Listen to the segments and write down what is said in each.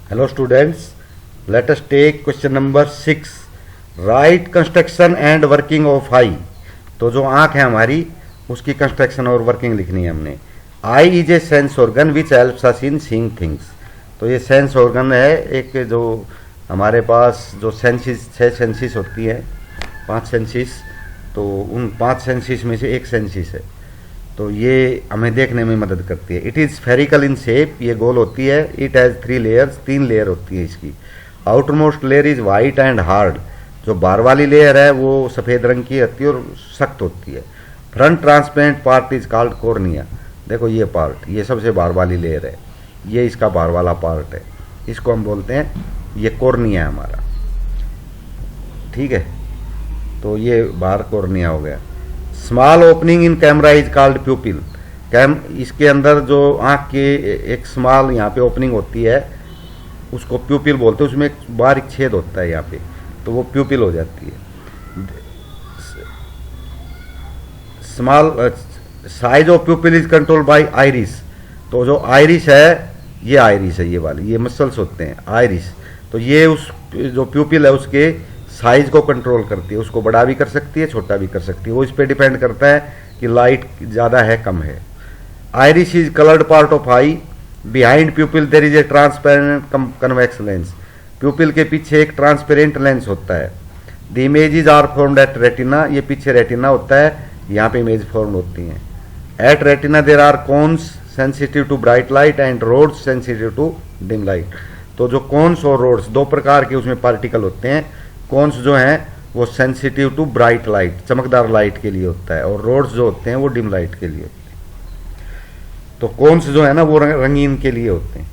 Hello students, let us take question number 6. Write construction and working of eye. तो जो आँख है हमारी उसकी कंस्ट्रक्शन और वर्किंग लिखनी है हमने. Eye is a sense organ which helps us in seeing things. तो ये सेंस ऑर्गन है एक जो हमारे पास जो सेंसिस 6 सेंसिस होती है 5 सेंसिस, तो उन 5 सेंसिस में से एक सेंसिस है. तो ये हमें देखने में मदद करती है. It is spherical in shape, ये गोल होती है. इट हैज़ 3 लेयर्स, 3 लेयर होती है इसकी. Outer most layer is white and hard. जो बाहर वाली लेयर है वो सफ़ेद रंग की होती है और सख्त होती है. Front transparent part is called cornea. देखो ये पार्ट, ये सबसे बाहर वाली लेयर है, ये इसका बाहर वाला पार्ट है, इसको हम बोलते हैं ये कॉर्निया है हमारा. ठीक है, तो ये बाहर कॉर्निया हो गया. Small opening in camera is called प्यूपिल. इसके अंदर जो आँख के एक स्मॉल यहाँ पे ओपनिंग होती है उसको प्यूपिल बोलते हैं. उसमें एक बारीक छेद होता है यहाँ पे, तो वो प्यूपिल हो जाती है. Small size of प्यूपिल is control by iris. तो जो आइरिस है, ये आइरिस है, ये वाली, ये मसल्स होते हैं आइरिस. तो ये उस जो प्यूपिल है उसके साइज को कंट्रोल करती है. उसको बड़ा भी कर सकती है, छोटा भी कर सकती है. वो इस पे डिपेंड करता है कि लाइट ज़्यादा है कम है. Iris is coloured part of eye. Behind pupil there is a transparent convex lens. Pupil के पीछे एक ट्रांसपेरेंट लेंस होता है. The images are formed at retina. ये पीछे रेटिना होता है, यहाँ पे इमेज फॉर्म होती हैं. At retina there are cones sensitive to bright light and rods sensitive to dim light. तो जो कोन्स और रोड्स, 2 प्रकार के उसमें पार्टिकल होते हैं. कोन्स जो हैं वो सेंसिटिव टू ब्राइट लाइट, चमकदार लाइट के लिए होता है, और रोड्स जो होते हैं वो डिम लाइट के लिए होते हैं. तो कोन्स जो है ना वो रंगीन के लिए होते हैं.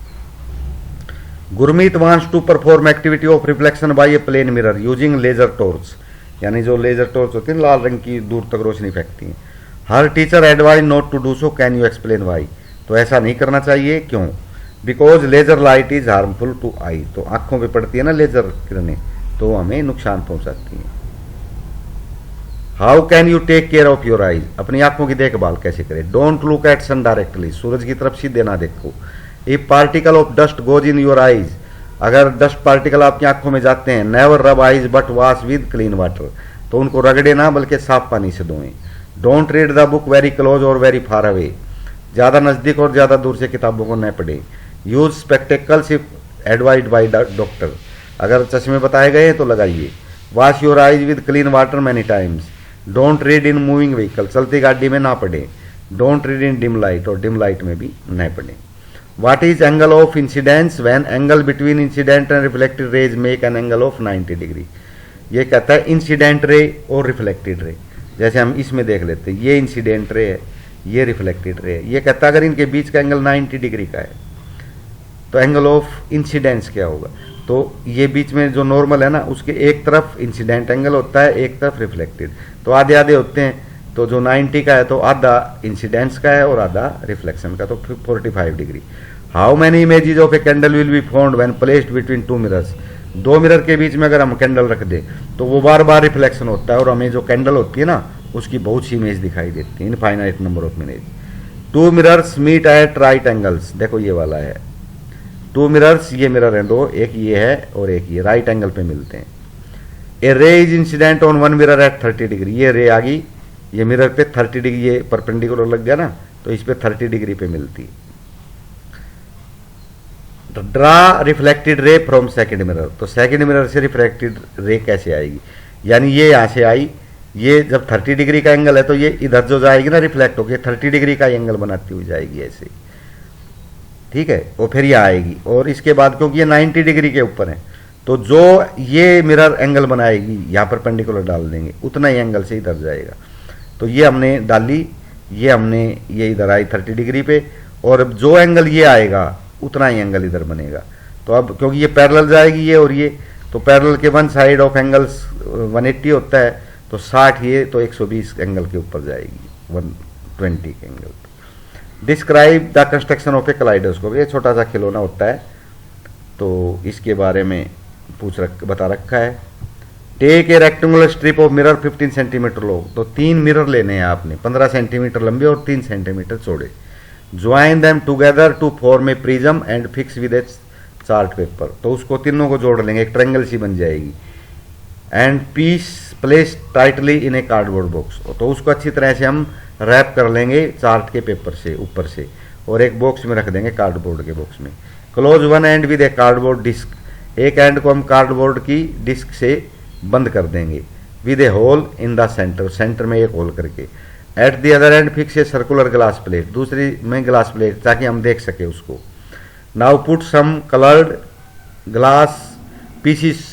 Gurmeet wants to perform activity of reflection by a plane mirror using laser torch. यानी जो लेजर टॉर्च होती है लाल रंग की, दूर तक रोशनी फेंकती है. हर teacher advise not to do so. Can you explain why. तो ऐसा नहीं करना चाहिए, क्यों? Because laser light is harmful to eye. तो आंखों पे पड़ती है ना लेजर किरणें, तो हमें नुकसान पहुंचाती हैं. How can you take care of your eyes. अपनी आंखों की देखभाल कैसे करें? Don't look at sun directly. सूरज की तरफ सीधे ना देखो. If particle of dust goes in your eyes. अगर डस्ट पार्टिकल आपकी आंखों में जाते हैं, never rub eyes but wash with clean water. तो उनको रगड़े ना बल्कि साफ पानी से धोएं. Don't read the book very close और वेरी फार अवे. ज़्यादा नज़दीक और ज़्यादा दूर से किताबों को न पढ़ें. Use spectacles if advised by doctor. अगर चश्मे बताए गए हैं तो लगाइए. Wash your eyes with clean water many times. Don't read in moving vehicle. चलती गाड़ी में ना पढ़ें. Don't read in dim light, और डिम लाइट में भी न पढ़ें. What is angle of incidence when angle between incident and reflected raise make an angle of 90 degree. ये कहता है इंसिडेंट रे और रिफ्लेक्टेड रे. जैसे हम इसमें देख लेते हैं, ये इंसिडेंट रे है, ये रिफ्लेक्टेड रे है. ये कहता है अगर इनके बीच का एंगल 90 डिग्री का है तो एंगल ऑफ इंसिडेंस क्या होगा. तो ये बीच में जो नॉर्मल है ना, उसके एक तरफ इंसिडेंट एंगल होता है, एक तरफ रिफ्लेक्टेड. तो आधे आधे होते हैं. तो जो 90 का है तो आधा इंसिडेंस का है और आधा रिफ्लेक्शन का, तो 45 degree. How many images of a candle will be found when placed between 2 mirrors. 2 mirror के बीच में अगर हम कैंडल रख दें तो वो बार बार रिफ्लेक्शन होता है, और हमें जो कैंडल होती है ना उसकी बहुत सी इमेज दिखाई देती है, infinite number of image. 2 mirrors meet at right angles. देखो ये वाला है 2 मिरर्स, ये मिरर है 2, एक ये है और एक ये, राइट एंगल पे मिलते हैं. ए रे is incident on 1 mirror at 30 degree. ये रे आ गई, ये मिरर पे 30 डिग्री, ये परपेंडिकुलर लग गया ना, तो इस पे 30 डिग्री पे मिलती. Draw reflected ray from second mirror. तो सेकंड मिरर से रिफ्लेक्टेड रे कैसे आएगी? यानी ये यहाँ से आई, ये जब 30 डिग्री का एंगल है तो ये इधर जो जाएगी ना रिफ्लेक्ट होकर 30 डिग्री का एंगल बनाती हुई जाएगी ऐसे. ठीक है, और फिर ये आएगी, और इसके बाद क्योंकि ये 90 डिग्री के ऊपर है तो जो ये मिरर एंगल बनाएगी यहाँ पर परपेंडिकुलर डाल देंगे, उतना ही एंगल से इधर जाएगा. तो ये हमने डाली, ये इधर आई 30 डिग्री पे, और जो एंगल ये आएगा उतना ही एंगल इधर बनेगा. तो अब क्योंकि ये पैरेलल जाएगी ये और ये, तो पैरेलल के वन साइड ऑफ एंगल्स 180 होता है, तो 60 ये, तो 120 एंगल के ऊपर जाएगी, 120 के angle. Describe the construction of A kaleidoscope. ये छोटा सा खिलौना होता है, तो इसके बारे में बता रखा है. Take a rectangular strip of mirror 15 centimetre लो. तो 3 मिरर लेने हैं आपने, 15 सेंटीमीटर लंबे और 3 सेंटीमीटर चौड़े. Join them together to form a prism and fix with a chart paper, तो उसको तीनों को जोड़ लेंगे, एक ट्रायंगल सी बन जाएगी। And piece place tightly in a cardboard box, तो उसको अच्छी तरह से हम रैप कर लेंगे चार्ट के पेपर से ऊपर से, और एक बॉक्स में रख देंगे कार्डबोर्ड के बॉक्स में। Close one end with a cardboard disc, एक एंड को हम कार्डबोर्ड की डिस्क से बंद कर देंगे। With a hole in the centre, centre में एक होल करके। At the other end fix a circular glass plate, दूसरी में ग्लास प्लेट, ताकि हम देख सके उसको। Now put some coloured glass pieces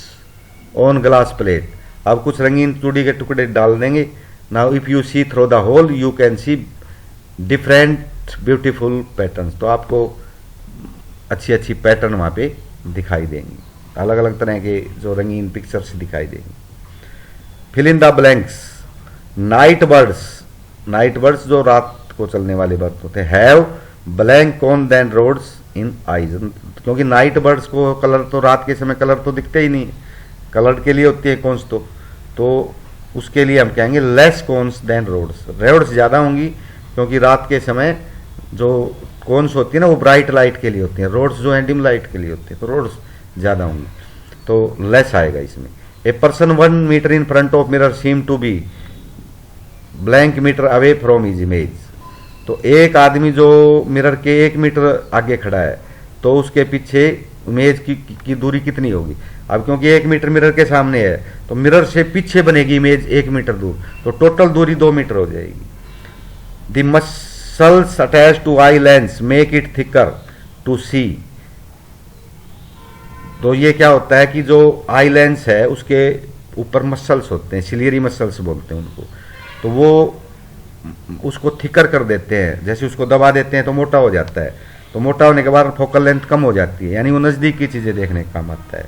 on glass plate, अब कुछ रंगीन चूड़ी के टुकड़े डाल देंगे। Now if you see through the hole you can see different beautiful patterns, तो आपको अच्छी अच्छी पैटर्न वहाँ पे दिखाई देंगी, अलग अलग तरह के जो रंगीन पिक्चर्स दिखाई देंगी। Fill in the blanks, night birds, night birds जो रात को चलने वाले बर्ड होते हैं, have blank cones than rods in eyes, क्योंकि नाइट बर्ड्स को कलर तो रात के समय कलर तो दिखते ही नहीं, कलर के लिए होती है कॉन्स, तो उसके लिए हम कहेंगे less cones than rods, rods ज़्यादा होंगी क्योंकि रात के समय जो कॉन्स होती है ना वो ब्राइट लाइट के लिए होती हैं, रोड्स जो हैं डिम लाइट के लिए होती है, तो रोड्स ज़्यादा होंगी, तो लेस आएगा इसमें। A person 1 metre in front of mirror seem to be blank metre away from his image, तो एक आदमी जो मिरर के 1 मीटर आगे खड़ा है तो उसके पीछे इमेज की दूरी कितनी होगी। अब क्योंकि 1 मीटर मिरर के सामने है तो मिरर से पीछे बनेगी इमेज 1 मीटर दूर, तो टोटल दूरी 2 मीटर हो जाएगी। The muscles attach to eye lens make it thicker to see, तो ये क्या होता है कि जो आई लेंस है उसके ऊपर मसल्स होते हैं, सिलियरी मसल्स बोलते हैं उनको, तो वो उसको थिकर कर देते हैं, जैसे उसको दबा देते हैं तो मोटा हो जाता है, तो मोटा होने के बाद फोकल लेंथ कम हो जाती है, यानी वो नज़दीक की चीज़ें देखने का काम आता है,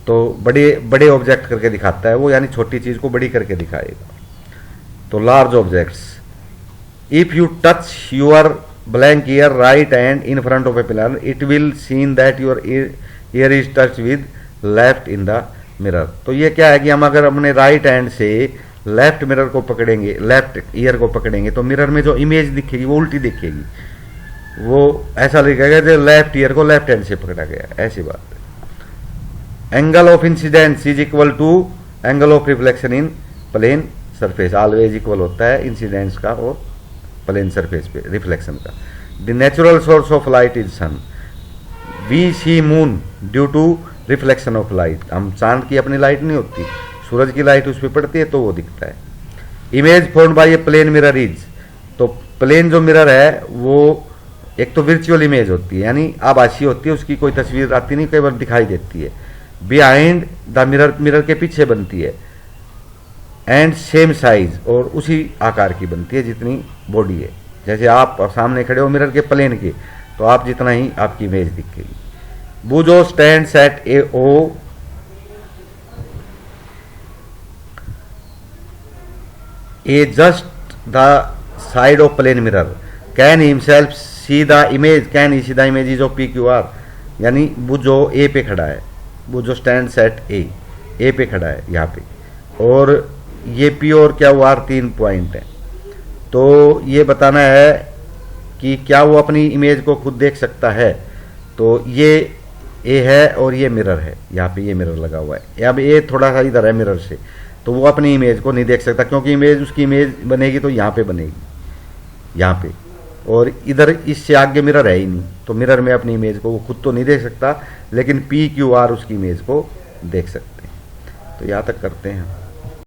तो बड़े बड़े ऑब्जेक्ट करके दिखाता है वो, यानी छोटी चीज़ को बड़ी करके दिखाएगा। तो large objects, if you touch your blank year right hand in front of A pillar it will seen that your year is touch with left in the mirror, तो ये क्या है कि हम अगर अपने राइट हैंड से लेफ्ट मिरर को पकड़ेंगे, लेफ्ट ईयर को पकड़ेंगे, तो मिरर में जो इमेज दिखेगी वो उल्टी दिखेगी, वो ऐसा लिखेगा जो लेफ्ट ईयर को लेफ्ट हैंड से पकड़ा गया, ऐसी बात है। Angle of incidence is equal to angle of reflection in plane surface, always equal होता है इंसिडेंस का और प्लेन सरफेस पे रिफ्लेक्शन का। The natural source of light is sun, we see moon due to reflection of light, हम चांद की अपनी लाइट नहीं होती, सूरज की लाइट उस पर पड़ती है तो वो दिखता है। Image formed by a plane mirror is, तो प्लेन जो मिरर है वो एक तो वर्चुअल इमेज होती है, यानी आभासी होती है, उसकी कोई तस्वीर आती नहीं, कई बार दिखाई देती है। बिहाइंड द मिरर, मिरर के पीछे बनती है। एंड सेम साइज, और उसी आकार की बनती है जितनी बॉडी है, जैसे आप सामने खड़े हो मिरर के प्लेन के तो आप जितना ही आपकी इमेज दिखेगी। बुजो stands at A O A just the side of plane mirror can himself see the image, can he see the image of P Q R, यानी बुजो ए पे खड़ा है, बुजो स्टैंड्स एट ए पे खड़ा है यहाँ पे, और ये पी और क्या वो आर 3 पॉइंट है, तो ये बताना है कि क्या वो अपनी इमेज को खुद देख सकता है, तो ये ए है और ये मिरर है, यहाँ पे ये मिरर लगा हुआ है, अब ए थोड़ा सा इधर है मिरर से, तो वो अपनी इमेज को नहीं देख सकता क्योंकि इमेज उसकी इमेज बनेगी तो यहाँ पे बनेगी, यहाँ पे, और इधर इससे आगे मिरर है ही नहीं, तो मिरर में अपनी इमेज को वो खुद तो नहीं देख सकता, लेकिन पी क्यू आर उसकी इमेज को देख सकते हैं। तो यहाँ तक करते हैं।